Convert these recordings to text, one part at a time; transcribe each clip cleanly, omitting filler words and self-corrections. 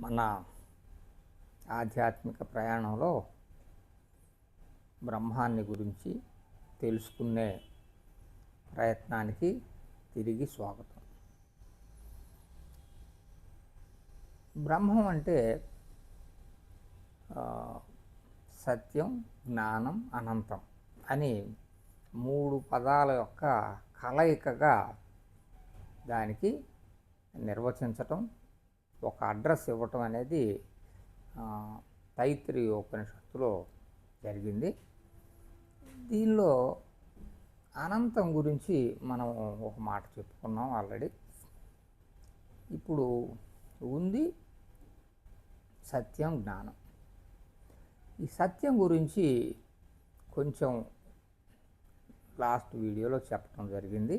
మన ఆధ్యాత్మిక ప్రయాణంలో బ్రహ్మాన్ని గురించి తెలుసుకునే ప్రయత్నానికి తిరిగి స్వాగతం. బ్రహ్మం అంటే సత్యం, జ్ఞానం, అనంతం అని మూడు పదాల యొక్క కలయికగా దానికి నిర్వచించటం, ఒక అడ్రస్ ఇవ్వటం అనేది తైత్రీయ ఉపనిషత్తులో జరిగింది. దీనిలో అనంతం గురించి మనం ఒక మాట చెప్పుకున్నాం ఆల్రెడీ. ఇప్పుడు ఉంది సత్యం, జ్ఞానం. ఈ సత్యం గురించి కొంచెం లాస్ట్ వీడియోలో చెప్పడం జరిగింది.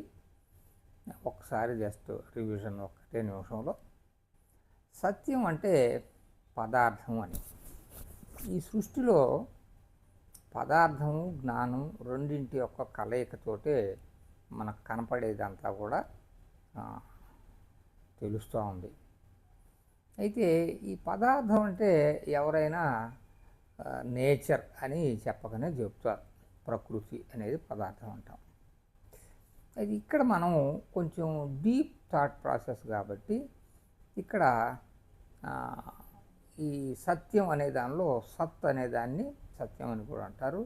ఒకసారి జస్ట్ రివిజన్ ఒకటే నిమిషంలో. సత్యం అంటే పదార్థం అని. ఈ సృష్టిలో పదార్థము, జ్ఞానం రెండింటి యొక్క కలయికతోటే మనకు కనపడేదంతా కూడా తెలుస్తూ ఉంది. అయితే ఈ పదార్థం అంటే ఎవరైనా నేచర్ అని చెప్పకనే చెప్తారు. ప్రకృతి అనేది పదార్థం అంటాం. అది ఇక్కడ మనం కొంచెం డీప్ థాట్ ప్రాసెస్ కాబట్టి ఇక్కడ ఈ సత్యం అనే దానిలో సత్ అనే దాన్ని సత్యం అని కూడా అంటారు.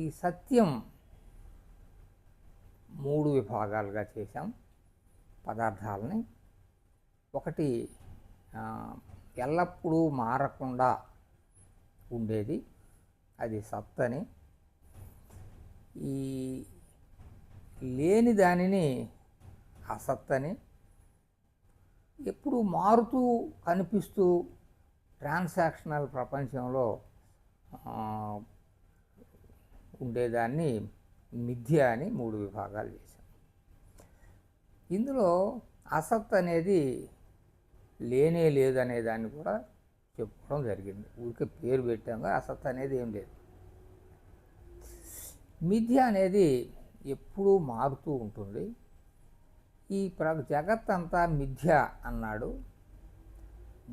ఈ సత్యం మూడు విభాగాలుగా చేశాం పదార్థాలని. ఒకటి ఎల్లప్పుడూ మారకుండా ఉండేది, అది సత్ అని. ఈ లేని దానిని అసత్ అని. ఎప్పుడు మారుతూ కనిపిస్తూ ట్రాన్సాక్షనల్ ప్రపంచంలో ఉండేదాన్ని మిథ్య అని మూడు విభాగాలు చేశాం. ఇందులో అసత్ అనేది లేనే లేదనే దాన్ని కూడా చెప్పుకోవడం జరిగింది. ఊరికే పేరు పెట్టాక అసత్ అనేది ఏం లేదు. మిథ్య అనేది ఎప్పుడూ మారుతూ ఉంటుంది. ఈ జగత్ అంతా మిథ్య అన్నాడు,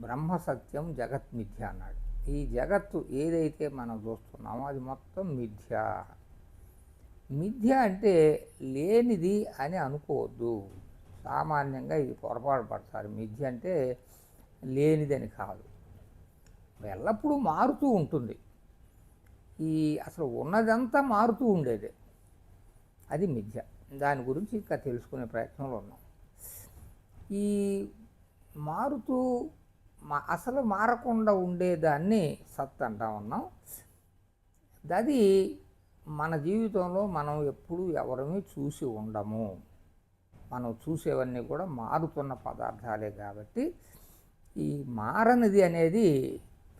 బ్రహ్మ సత్యం, జగత్ మిథ్య అన్నాడు. ఈ జగత్తు ఏదైతే మనం చూస్తున్నామో అది మొత్తం మిథ్య. మిథ్య అంటే లేనిది అని అనుకోవద్దు. సామాన్యంగా ఇది పొరపాటు పడతారు. మిథ్య అంటే లేనిదని కాదు, ఎల్లప్పుడూ మారుతూ ఉంటుంది. ఈ అసలు ఉన్నదంతా మారుతూ ఉండేది, అది మిథ్య. దాని గురించి ఇంకా తెలుసుకునే ప్రయత్నంలో ఉన్నాం. ఈ మారుతూ అసలు మారకుండా ఉండేదాన్ని సత్ అంటా ఉన్నాం. అది మన జీవితంలో మనం ఎప్పుడూ ఎవరిని చూసి ఉండము. మనం చూసేవన్నీ కూడా మారుతున్న పదార్థాలే కాబట్టి ఈ మారనిది అనేది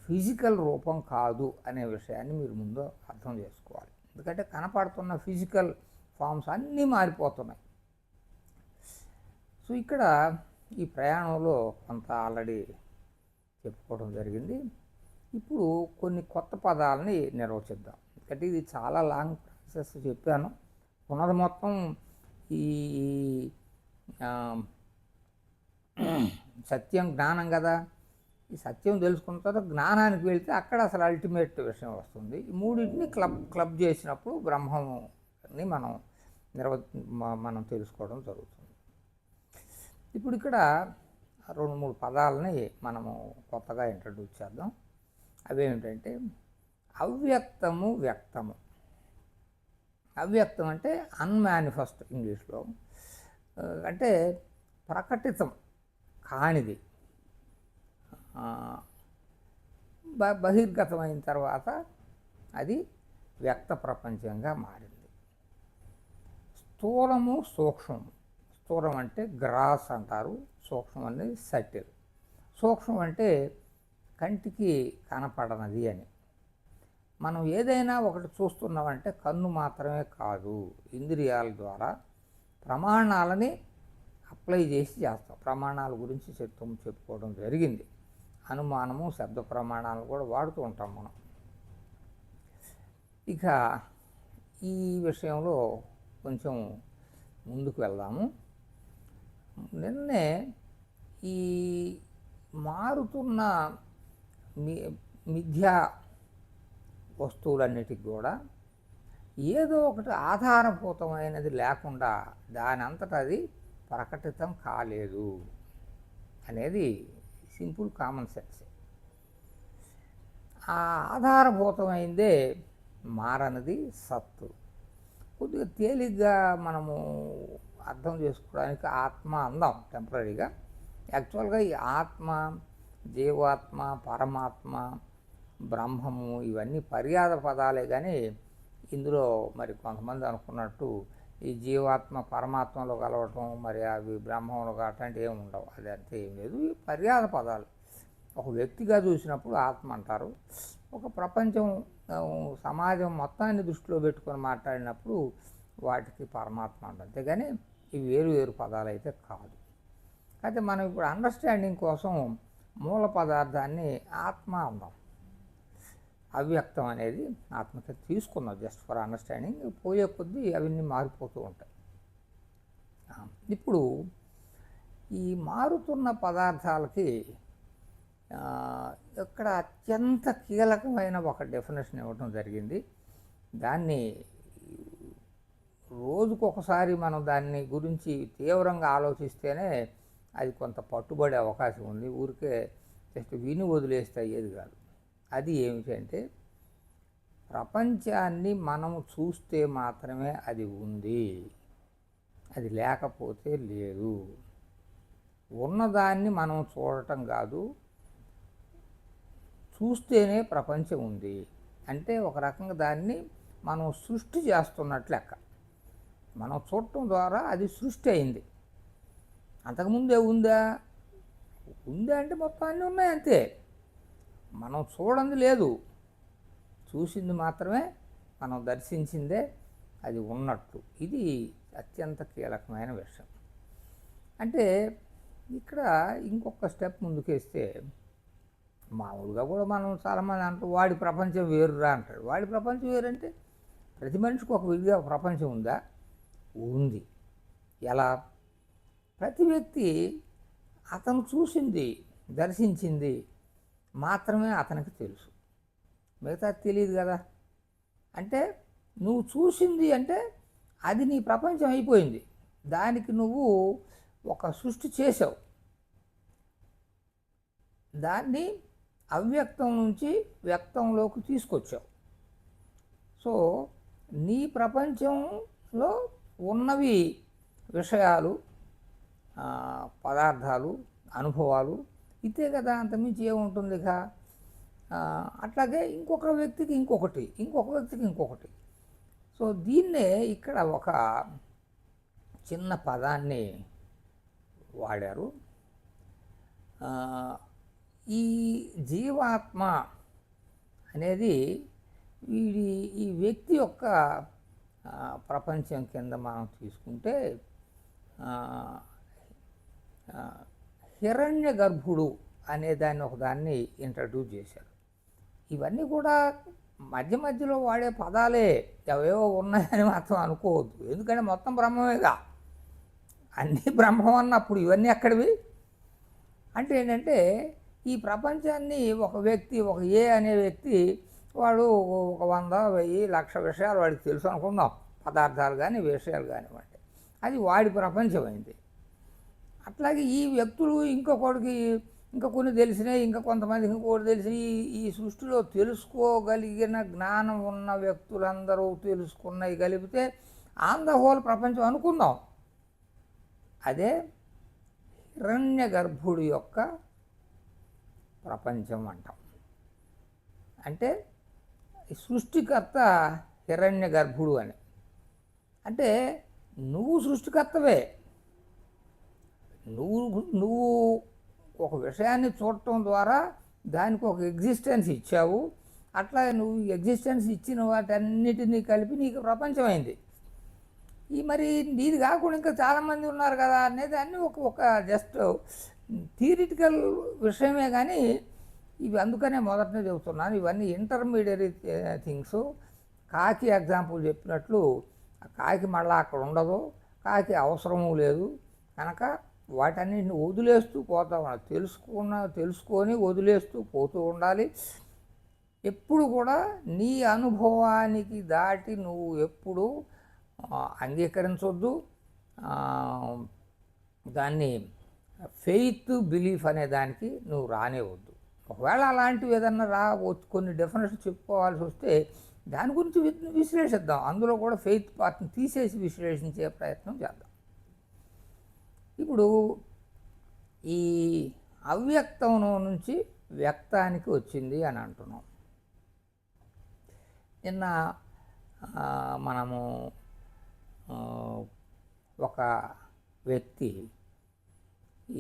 ఫిజికల్ రూపం కాదు అనే విషయాన్ని మీరు ముందు అర్థం చేసుకోవాలి. ఎందుకంటే కనపడుతున్న ఫిజికల్ ఫామ్స్ అన్నీ మారిపోతున్నాయి. సో ఇక్కడ ఈ ప్రయాణంలో కొంత ఆల్రెడీ చెప్పుకోవడం జరిగింది. ఇప్పుడు కొన్ని కొత్త పదాలని నిర్వచిద్దాం. ఎందుకంటే ఇది చాలా లాంగ్ ప్రాసెస్ చెప్పాను. ఉన్నది మొత్తం ఈ సత్యం, జ్ఞానం కదా. ఈ సత్యం తెలుసుకున్న తర్వాత జ్ఞానానికి వెళ్తే అక్కడ అసలు అల్టిమేట్ విషయం వస్తుంది. ఈ మూడింటిని క్లబ్ చేసినప్పుడు బ్రహ్మని మనం తెలుసుకోవడం జరుగుతుంది. ఇప్పుడు ఇక్కడ 2-3 పదాలని మనము కొత్తగా ఇంట్రడ్యూస్ చేద్దాం. అవేమిటంటే అవ్యక్తము, వ్యక్తము. అవ్యక్తం అంటే అన్మానిఫెస్ట్ ఇంగ్లీష్లో, అంటే ప్రకటితం కానిది, బహిర్గతమైన తర్వాత అది వ్యక్త ప్రపంచంగా మారింది. స్థూలము, సూక్ష్మము. స్థూలం అంటే గ్రాస్ అంటారు, సూక్ష్మం అనేది సటిల్. సూక్ష్మం అంటే కంటికి కనపడనది అని. మనం ఏదైనా ఒకటి చూస్తున్నామంటే కన్ను మాత్రమే కాదు, ఇంద్రియాల ద్వారా ప్రమాణాలని అప్లై చేసి చేస్తాం. ప్రమాణాల గురించి చెప్పుకోవడం జరిగింది. అనుమానము, శబ్ద ప్రమాణాలు కూడా వాడుతూ ఉంటాం మనం. ఇక ఈ విషయంలో కొంచెం ముందుకు వెళ్దాము. నిన్నే ఈ మారుతున్న మిథ్యా వస్తువులన్నిటికి కూడా ఏదో ఒకటి ఆధారభూతమైనది లేకుండా దాని అంతటా అది ప్రకటితం కాలేదు అనేది సింపుల్ కామన్ సెన్స్. ఆ ఆధారభూతమైందే మారనిది సత్తు. కొద్దిగా తేలిగ్గా మనము అర్థం చేసుకోవడానికి ఆత్మ అందాం టెంపరీగా. యాక్చువల్గా ఈ ఆత్మ, జీవాత్మ, పరమాత్మ, బ్రహ్మము ఇవన్నీ పర్యాద పదాలే. కానీ ఇందులో మరి కొంతమంది అనుకున్నట్టు ఈ జీవాత్మ పరమాత్మలో కలవటం, మరి అవి బ్రహ్మంలో అట్లాంటి ఏమి ఉండవు. అది అంతే ఏం లేదు. ఈ పర్యాద పదాలు. ఒక వ్యక్తిగా చూసినప్పుడు ఆత్మ అంటారు, ఒక ప్రపంచం సమాజం మొత్తాన్ని దృష్టిలో పెట్టుకొని మాట్లాడినప్పుడు వాటికి పరమాత్మ అంటారు. అంతేగాని ఇవి వేరు వేరు పదాలు అయితే కాదు. అయితే మనం ఇప్పుడు అండర్స్టాండింగ్ కోసం మూల పదార్థాన్ని ఆత్మ అందాం. అవ్యక్తం అనేది ఆత్మకి తీసుకున్నాం జస్ట్ ఫర్ అండర్స్టాండింగ్. పోయే కొద్దీ అవన్నీ మారిపోతూ ఉంటాయి. ఇప్పుడు ఈ మారుతున్న పదార్థాలకి ఇక్కడ అత్యంత కీలకమైన ఒక డెఫినేషన్ ఇవ్వడం జరిగింది. దాన్ని రోజుకొకసారి మనం దాన్ని గురించి తీవ్రంగా ఆలోచిస్తేనే అది కొంత పట్టుబడే అవకాశం ఉంది. ఊరికే జస్ట్ విని వదిలేస్తే అయ్యేది కాదు. అది ఏమిటంటే, ప్రపంచాన్ని మనం చూస్తే మాత్రమే అది ఉంది, అది లేకపోతే లేదు. ఉన్నదాన్ని మనం చూడటం కాదు, చూస్తేనే ప్రపంచం ఉంది. అంటే ఒక రకంగా దాన్ని మనం సృష్టి చేస్తున్నట్లు లెక్క. మనం చూడటం ద్వారా అది సృష్టి అయింది. అంతకుముందే ఉందా? ఉందా అంటే మొత్తం అన్నీ ఉన్నాయి అంతే. మనం చూడంది లేదు, చూసింది మాత్రమే, మనం దర్శించిందే అది ఉన్నట్లు. ఇది అత్యంత కీలకమైన విషయం. అంటే ఇక్కడ ఇంకొక స్టెప్ ముందుకేస్తే, మామూలుగా కూడా మనం చాలామంది అంటారు వాడి ప్రపంచం వేరురా అంటాడు. వాడి ప్రపంచం వేరంటే ప్రతి మనిషికి ఒక విడిగా ప్రపంచం ఉందా? ఉంది. ఎలా? ప్రతి వ్యక్తి అతను చూసింది, దర్శించింది మాత్రమే అతనికి తెలుసు, మిగతా తెలియదు కదా. అంటే నువ్వు చూసింది అంటే అది నీ ప్రపంచం అయిపోయింది. దానికి నువ్వు ఒక సృష్టి చేసావు. దాన్ని అవ్యక్తం నుంచి వ్యక్తంలోకి తీసుకొచ్చావు. సో నీ ప్రపంచంలో ఉన్నవి విషయాలు, పదార్థాలు, అనుభవాలు, ఇదే కదా. అంతమించి ఏముంటుంది ఇక. అట్లాగే ఇంకొక వ్యక్తికి ఇంకొకటి, ఇంకొక వ్యక్తికి ఇంకొకటి. సో దీన్నే ఇక్కడ ఒక చిన్న పదాన్ని వాడారు. ఈ జీవాత్మ అనేది ఈ వ్యక్తి యొక్క ప్రపంచం కింద మనం తీసుకుంటే హిరణ్య గర్భుడు అనే దాన్ని ఒకదాన్ని ఇంట్రడ్యూస్ చేశారు. ఇవన్నీ కూడా మధ్య మధ్యలో వాడే పదాలే, అవేవో ఉన్నాయని మాత్రం అనుకోవద్దు. ఎందుకంటే మొత్తం బ్రహ్మమేగా. అన్నీ బ్రహ్మం అన్నప్పుడు ఇవన్నీ ఎక్కడివి అంటే ఏంటంటే, ఈ ప్రపంచాన్ని ఒక వ్యక్తి, ఒక ఏ అనే వ్యక్తి, వాడు ఒక 100, 1000, 1,00,000 విషయాలు వాడికి తెలుసు అనుకుందాం. పదార్థాలు కానీ విషయాలు కానివ్వండి, అది వాడి ప్రపంచం అయింది. అట్లాగే ఈ వ్యక్తులు ఇంకొకటికి ఇంకా కొన్ని తెలిసినాయి, ఇంకా కొంతమందికి ఇంకొకటి తెలిసినాయి. ఈ సృష్టిలో తెలుసుకోగలిగిన జ్ఞానం ఉన్న వ్యక్తులందరూ తెలుసుకున్నవి కలిపితే ఆన్ ద హోల్ ప్రపంచం అనుకుందాం. అదే హిరణ్య గర్భుడి యొక్క ప్రపంచం అంటాం. అంటే సృష్టికర్త హిరణ్య గర్భుడు అని. అంటే నువ్వు సృష్టికర్తవే. నువ్వు ఒక విషయాన్ని చూడటం ద్వారా దానికి ఒక ఎగ్జిస్టెన్స్ ఇచ్చావు. అట్లా నువ్వు ఎగ్జిస్టెన్స్ ఇచ్చిన వాటన్నిటినీ కలిపి నీకు ప్రపంచం అయింది. ఈ మరి నీది కాకుండా ఇంకా చాలామంది ఉన్నారు కదా అనేది అన్నీ ఒక జస్ట్ థియరిటికల్ విషయమే. కానీ ఇవి అందుకనే మొదటనే చెబుతున్నాను, ఇవన్నీ ఇంటర్మీడియరీ థింగ్స్. కాకి ఎగ్జాంపుల్ చెప్పినట్లు కాకి మళ్ళీ అక్కడ ఉండదు, కాకి అవసరము లేదు. కనుక వాటన్నిటిని వదిలేస్తూ పోతా ఉండాలి. తెలుసుకొని వదిలేస్తూ పోతూ ఉండాలి. ఎప్పుడు కూడా నీ అనుభవానికి దాటి నువ్వు ఎప్పుడు అంగీకరించొద్దు. దాన్ని ఫెయిత్ బిలీఫ్ అనే దానికి నువ్వు రానివ్వద్దు. ఒకవేళ అలాంటివి ఏదన్నా కొన్ని డెఫినేషన్ చెప్పుకోవాల్సి వస్తే దాని గురించి విశ్లేషిద్దాం. అందులో కూడా ఫెయిత్ పార్ట్ని తీసేసి విశ్లేషించే ప్రయత్నం చేద్దాం. ఇప్పుడు ఈ అవ్యక్తం నుంచి వ్యక్తానికి వచ్చింది అని అంటున్నాం. నిన్న మనము ఒక వ్యక్తి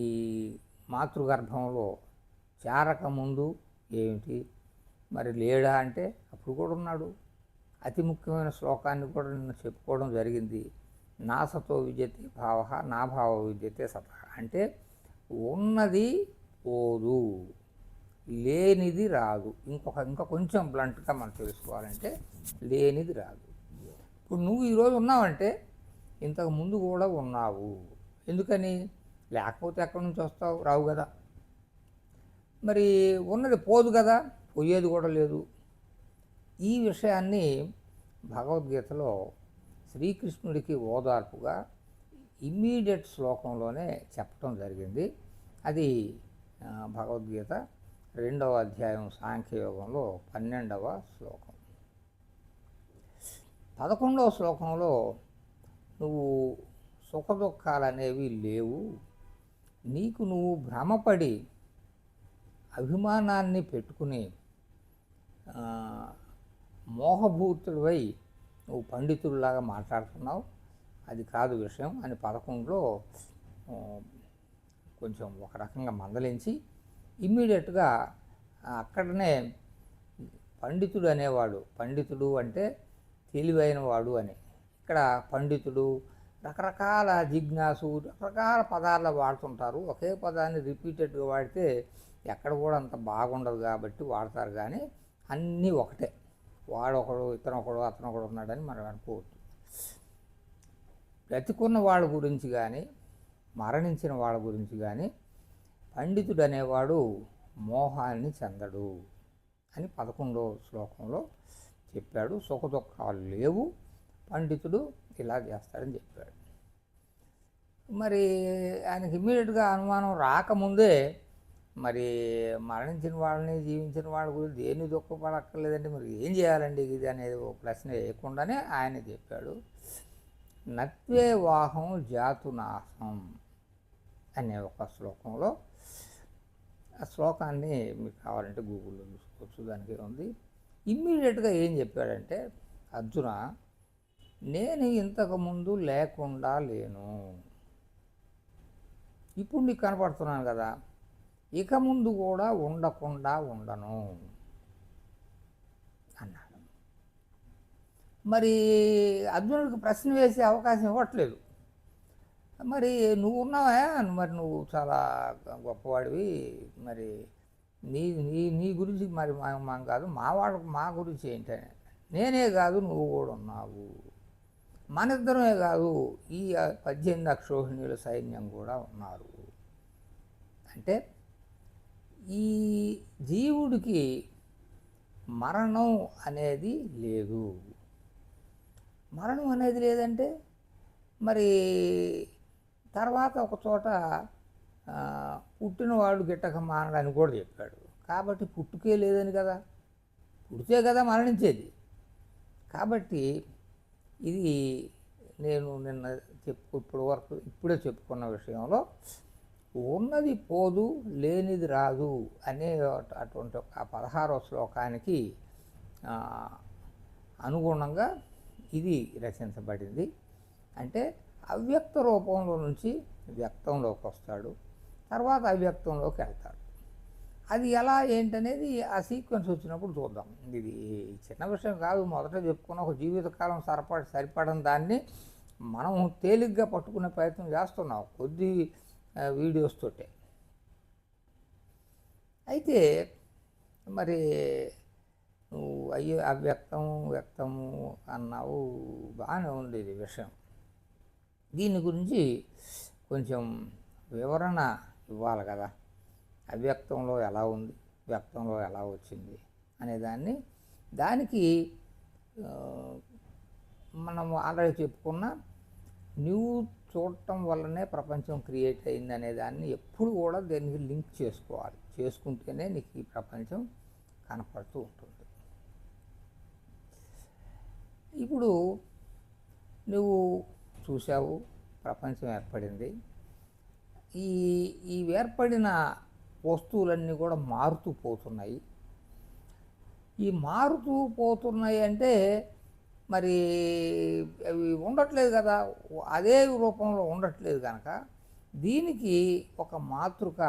ఈ మాతృగర్భంలో చేరకముందు ఏమిటి మరి లేడా అంటే అప్పుడు కూడా ఉన్నాడు. అతి ముఖ్యమైన శ్లోకాన్ని కూడా నిన్న చెప్పుకోవడం జరిగింది. నాసతో విద్యతే భావ నా భావ విద్యతే సత అంటే ఉన్నది పోదు, లేనిది రాదు. ఇంకా కొంచెం బ్లంట్గా మనం తెలుసుకోవాలంటే లేనిది రాదు. ఇప్పుడు నువ్వు ఈరోజు ఉన్నావంటే ఇంతకు ముందు కూడా ఉన్నావు. ఎందుకని? లేకపోతే ఎక్కడి నుంచి వస్తావు? రావు కదా. మరి ఉన్నది పోదు కదా, పోయేది కూడా లేదు. ఈ విషయాన్ని భగవద్గీతలో శ్రీకృష్ణుడికి ఓదార్పుగా ఇమ్మీడియట్ శ్లోకంలోనే చెప్పడం జరిగింది. అది భగవద్గీత 2వ అధ్యాయం సాంఖ్యయోగంలో 12వ శ్లోకం. 11వ శ్లోకంలో నువ్వు సుఖదుఖాలు అనేవి లేవు, నీకు నువ్వు భ్రమపడి అభిమానాన్ని పెట్టుకుని మోహభూతుడివై నువ్వు పండితుడిలాగా మాట్లాడుతున్నావు, అది కాదు విషయం అని 11లో కొంచెం ఒక రకంగా మందలించి ఇమ్మీడియట్గా అక్కడనే పండితుడు అనేవాడు, పండితుడు అంటే తెలివైన వాడు అని. ఇక్కడ పండితుడు రకరకాల జిజ్ఞాసు రకరకాల పదాలు వాడుతుంటారు. ఒకే పదాన్ని రిపీటెడ్గా వాడితే ఎక్కడ కూడా అంత బాగుండదు కాబట్టి వాడతారు. కానీ అన్నీ ఒకటే, వాడొకడు ఇతనొకడు అతనొకడు ఉన్నాడని మనం అనుకోవద్దు. బ్రతికున్న వాళ్ళ గురించి కానీ మరణించిన వాళ్ళ గురించి కానీ పండితుడు అనేవాడు మోహాన్ని చెందడు అని 11వ శ్లోకంలో చెప్పాడు. సుఖదుఖాలు లేవు, పండితుడు ఇలా చేస్తాడని చెప్పాడు. మరి ఆయనకి ఇమ్మీడియట్గా అనుమానం రాకముందే మరి మరణించిన వాళ్ళని జీవించిన వాళ్ళ గురించి దేన్ని దుఃఖపడక్కర్లేదంటే మరి ఏం చేయాలండి ఇది అనేది ఒక ప్రశ్న వేయకుండానే ఆయన చెప్పాడు. నత్వే వాహం జాతునాశం అనే ఒక శ్లోకంలో, ఆ శ్లోకాన్ని మీకు కావాలంటే గూగుల్లో చూసుకోవచ్చు, దానికి ఉంది. ఇమ్మీడియట్గా ఏం చెప్పాడంటే, అర్జున నేను ఇంతకుముందు లేకుండా లేను, ఇప్పుడు నీకు కనపడుతున్నాను కదా, ఇక ముందు కూడా ఉండకుండా ఉండను అన్నాడు. మరి అర్జునుడికి ప్రశ్న వేసే అవకాశం ఇవ్వట్లేదు. మరి నువ్వు ఉన్నావా, మరి నువ్వు చాలా గొప్పవాడివి, మరి నీ నీ నీ గురించి మరి మా కాదు మా గురించి ఏంటనే, నేనే కాదు నువ్వు కూడా ఉన్నావు, మన ఇద్దరమే కాదు ఈ 18 అక్షోహిణీల సైన్యం కూడా ఉన్నారు. అంటే ఈ జీవుడికి మరణం అనేది లేదు. మరణం అనేది లేదంటే మరి తర్వాత ఒక చోట పుట్టినవాడు గిట్టక మానడని కూడా చెప్పాడు. కాబట్టి పుట్టుకే లేదని కదా, పుడితే కదా మరణించేది. కాబట్టి ఇది నేను నిన్న ఇప్పుడే చెప్పుకున్న విషయంలో ఉన్నది పోదు లేనిది రాదు అనే అటువంటి ఆ 16వ శ్లోకానికి అనుగుణంగా ఇది రచించబడింది. అంటే అవ్యక్త రూపంలో నుంచి వ్యక్తంలోకి వస్తాడు, తర్వాత అవ్యక్తంలోకి వెళ్తాడు. అది ఎలా ఏంటనేది ఆ సీక్వెన్స్ వచ్చినప్పుడు చూద్దాం. ఇది చిన్న విషయం కాదు, మొదట చెప్పుకున్న ఒక జీవితకాలం సరిపడని దాన్ని మనం తేలిగ్గా పట్టుకునే ప్రయత్నం చేస్తున్నాం కొద్ది వీడియోస్ తోటే. అయితే మరి నువ్వు వ్యక్తము అన్నావు, బాగానే ఉంది ఇది విషయం. దీని గురించి కొంచెం వివరణ ఇవ్వాలి కదా, అవ్యక్తంలో ఎలా ఉంది, వ్యక్తంలో ఎలా వచ్చింది అనేదాన్ని. దానికి మనం ఆల్రెడీ చెప్పుకున్న నువ్వు చూడటం వల్లనే ప్రపంచం క్రియేట్ అయింది అనే దాన్ని ఎప్పుడు కూడా దీనికి లింక్ చేసుకోవాలి. చేసుకుంటేనే నీకు ఈ ప్రపంచం కనపడుతూ ఉంటుంది. ఇప్పుడు నువ్వు చూసావు, ప్రపంచం ఏర్పడింది. ఈ ఈ ఏర్పడిన వస్తువులన్నీ కూడా మారుతూ పోతున్నాయి. ఈ మారుతూ పోతున్నాయి అంటే మరి అవి ఉండట్లేదు కదా, అదే రూపంలో ఉండట్లేదు కనుక దీనికి ఒక మాతృక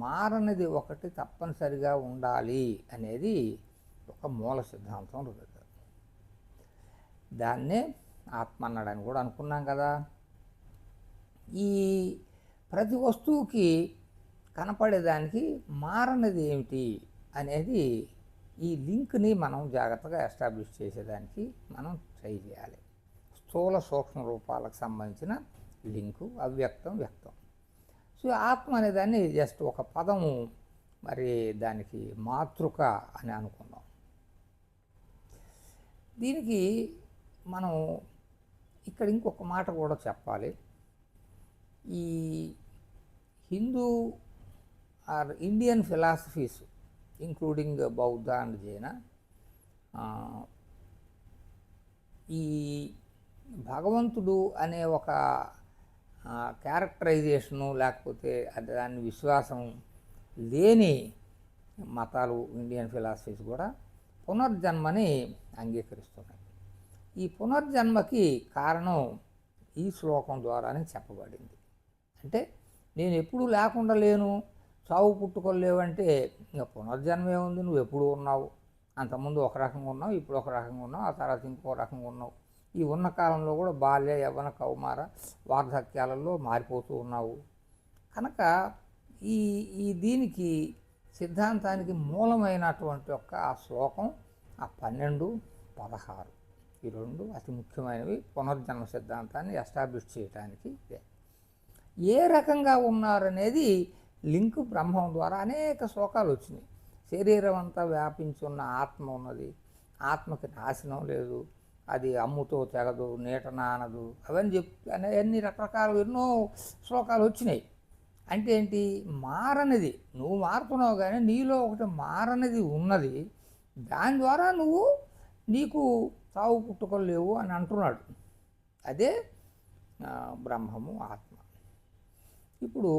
మారనిది ఒకటి తప్పనిసరిగా ఉండాలి అనేది ఒక మూల సిద్ధాంతం ఉంది. దాన్నే ఆత్మ అన్నాడని కూడా అనుకున్నాం కదా. ఈ ప్రతి వస్తువుకి కనపడేదానికి మారనిది ఏమిటి అనేది ఈ లింక్ని మనం జాగ్రత్తగా ఎస్టాబ్లిష్ చేసేదానికి మనం ట్రై చేయాలి. స్థూల సూక్ష్మ రూపాలకు సంబంధించిన లింకు అవ్యక్తం వ్యక్తం. సో ఆత్మ అనేదాన్ని జస్ట్ ఒక పదము, మరి దానికి మాతృక అని అనుకుందాం. దీనికి మనం ఇక్కడ ఇంకొక మాట కూడా చెప్పాలి. ఈ Hindu or Indian philosophies including Bauddha and Jaina ఈ భగవంతుడు అనే ఒక క్యారెక్టరైజేషను లేకపోతే దాని విశ్వాసం లేని మతాలు ఇండియన్ ఫిలాసఫీస్ కూడా పునర్జన్మని అంగీకరిస్తున్నాయి. ఈ పునర్జన్మకి కారణం ఈ శ్లోకం ద్వారానే చెప్పబడింది. అంటే నేను ఎప్పుడు లేకుండా లేను, చావు పుట్టుకలు లేవంటే ఇంకా పునర్జన్మ ఏముంది, నువ్వు ఎప్పుడు ఉన్నావు, అంతకుముందు ఒక రకంగా ఉన్నావు, ఇప్పుడు ఒక రకంగా ఉన్నావు, ఆ తర్వాత ఇంకో రకంగా ఉన్నావు. ఈ ఉన్న కాలంలో కూడా బాల్య యవ్వన కౌమార వార్ధక్యాలలో మారిపోతూ ఉన్నావు. కనుక ఈ ఈ దీనికి సిద్ధాంతానికి మూలమైనటువంటి ఒక ఆ శ్లోకం ఆ 12, 16 ఈ రెండు అతి ముఖ్యమైనవి పునర్జన్మ సిద్ధాంతాన్ని ఎస్టాబ్లిష్ చేయడానికి. ఏ రకంగా ఉన్నారనేది లింక్ బ్రహ్మం ద్వారా అనేక శ్లోకాలు వచ్చినాయి. శరీరం అంతా వ్యాపించున్న ఆత్మ ఉన్నది, ఆత్మకి నాశనం లేదు, అది అమ్ముతో తెగదు, నీట నానదు, అవన్నీ అన్ని రకరకాల ఎన్నో శ్లోకాలు వచ్చినాయి. అంటే ఏంటి, మారనిది నువ్వు మారుతున్నావు కానీ నీలో ఒకటి మారనిది ఉన్నది, దాని ద్వారా నీకు చావు పుట్టుకలు లేవు అని అంటున్నాడు. అదే బ్రహ్మము ఆత్మ. ఇప్పుడు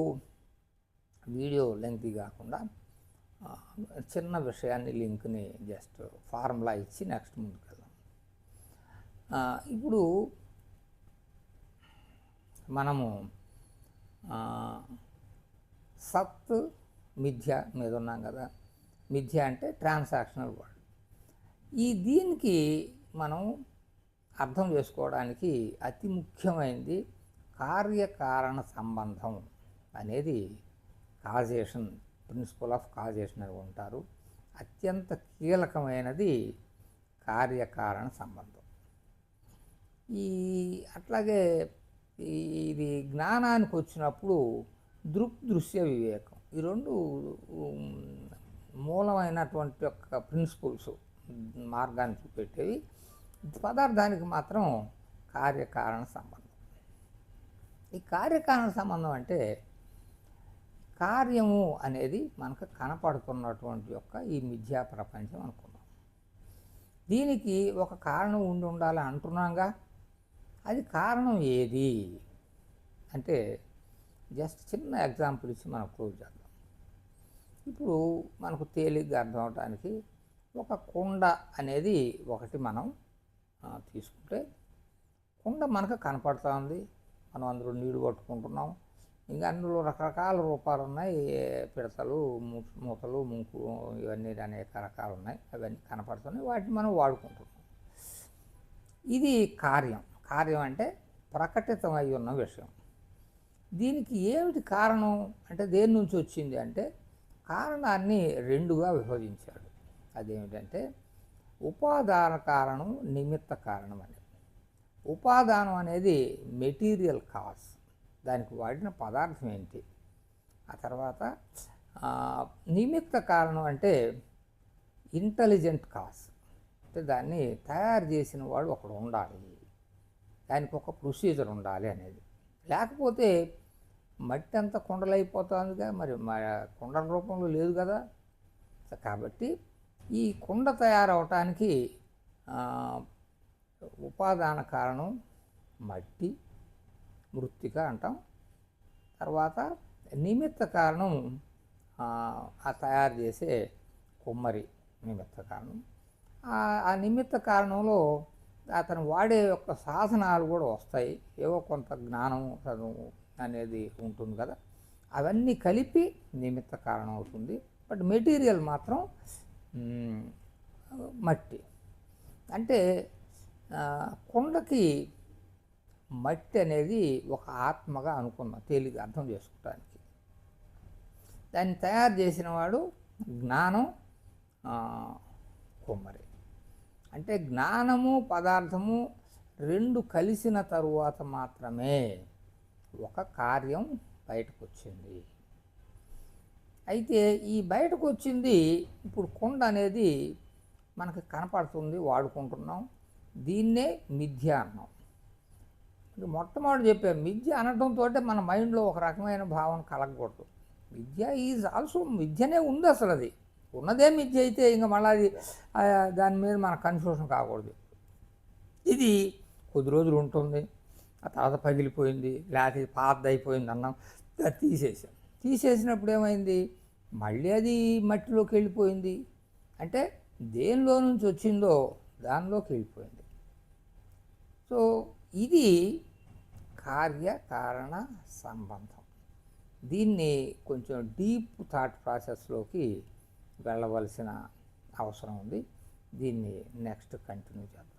వీడియో లెంగ్తీ కాకుండా చిన్న విషయాన్ని లింక్ని జస్ట్ ఫార్ములా ఇచ్చి నెక్స్ట్ ముందుకు వెళ్దాం. ఇప్పుడు మనము సత్ మిథ్య మీద ఉన్నాం కదా. మిథ్య అంటే ట్రాన్సాక్షనల్ వర్డ్. దీనికి మనం అర్థం చేసుకోవడానికి అతి ముఖ్యమైనది కార్యకారణ సంబంధం అనేది కాజేషన్, ప్రిన్సిపల్ ఆఫ్ కాజేషన్ అని ఉంటారు. అత్యంత కీలకమైనది కార్యకారణ సంబంధం. అట్లాగే ఇది జ్ఞానానికి వచ్చినప్పుడు దృశ్య వివేకం, ఈ రెండు మూలమైనటువంటి యొక్క ప్రిన్సిపల్స్ మార్గాన్ని చూపెట్టేవి. పదార్థానికి మాత్రం కార్యకారణ సంబంధం. ఈ కార్యకారణ సంబంధం అంటే కార్యము అనేది మనకు కనపడుతున్నటువంటి యొక్క ఈ మిథ్యా ప్రపంచం అనుకున్నాం. దీనికి ఒక కారణం ఉండాలి అంటున్నాంగా. అది కారణం ఏది అంటే జస్ట్ చిన్న ఎగ్జాంపుల్ ఇచ్చి మనం క్లోజ్ చేద్దాం. ఇప్పుడు మనకు తేలిగ్గా అర్థం అవడానికి ఒక కుండ అనేది ఒకటి మనం తీసుకుంటే, కుండ మనకు కనపడుతూ ఉంది, మనం అందులో నీళ్లు పట్టుకుంటున్నాం. ఇంకా అందులో రకరకాల రూపాలు ఉన్నాయి, పిడతలు, మూతలు, ముంకు, ఇవన్నీ అనేక రకాలు ఉన్నాయి. అవన్నీ కనపడుతున్నాయి, వాటిని మనం వాడుకుంటున్నాం. ఇది కార్యం. కార్యం అంటే ప్రకటితమై ఉన్న విషయం. దీనికి ఏమిటి కారణం అంటే దేని నుంచి వచ్చింది అంటే కారణాన్ని రెండుగా విభజించాడు. అదేమిటంటే ఉపాదాన కారణం, నిమిత్త కారణం అని. ఉపాదానం అనేది మెటీరియల్ కాజ్, దానికి వాడిన పదార్థం ఏంటి, ఆ తర్వాత నిమిత్త కారణం అంటే ఇంటెలిజెంట్ కాజ్, అంటే దాన్ని తయారు చేసిన వాడు ఒకడు ఉండాలి, దానికి ఒక ప్రొసీజర్ ఉండాలి అనేది. లేకపోతే మట్టి అంతా కుండలైపోతుందిగా, మరి కుండల రూపంలో లేదు కదా. కాబట్టి ఈ కుండ తయారవటానికి ఉపాదాన కారణం మట్టి, మృత్తిక అంటాం. తర్వాత నిమిత్త కారణం ఆ తయారు చేసే కుమ్మరి నిమిత్త కారణం. ఆ నిమిత్త కారణంలో అతను వాడే యొక్క సాధనాలు కూడా వస్తాయి, ఏవో కొంత జ్ఞానం చదువు అనేది ఉంటుంది కదా, అవన్నీ కలిపి నిమిత్త కారణం అవుతుంది. బట్ మెటీరియల్ మాత్రం మట్టి. అంటే కుండకి మట్టి అనేది ఒక ఆత్మగా అనుకున్నాం, తేలిక అర్థం చేసుకోవడానికి. దాన్ని తయారు చేసిన వాడు జ్ఞానం, కుమ్మరి. అంటే జ్ఞానము పదార్థము రెండు కలిసిన తరువాత మాత్రమే ఒక కార్యం బయటకు వచ్చింది. అయితే ఈ బయటకు వచ్చింది ఇప్పుడు కుండ అనేది మనకు కనపడుతుంది, వాడుకుంటున్నాం. దీన్నే మిథ్య అన్నాం. మొట్టమొదటి చెప్పాను, మిథ్య అనడంతో మన మైండ్లో ఒక రకమైన భావన కలగకూడదు. మిథ్య ఈజ్ ఆల్సో, మిథ్యనే ఉంది అసలు, అది ఉన్నదే మిథ్య అయితే ఇంకా మళ్ళీ అది దాని మీద మన కన్ఫ్యూషన్ కాకూడదు. ఇది కొద్ది రోజులు ఉంటుంది, ఆ తర్వాత పగిలిపోయింది, లేకపోతే పాతది అయిపోయింది అన్నాం, అది తీసేసాం. తీసేసినప్పుడు ఏమైంది, మళ్ళీ అది మట్టిలోకి వెళ్ళిపోయింది. అంటే దేనిలో నుంచి వచ్చిందో దానిలోకి వెళ్ళిపోయింది. సో ఇది కార్యకారణ సంబంధం. దీన్ని కొంచెం డీప్ థాట్ ప్రాసెస్లోకి వెళ్ళవలసిన అవసరం ఉంది. దీన్ని నెక్స్ట్ కంటిన్యూ చేద్దాం.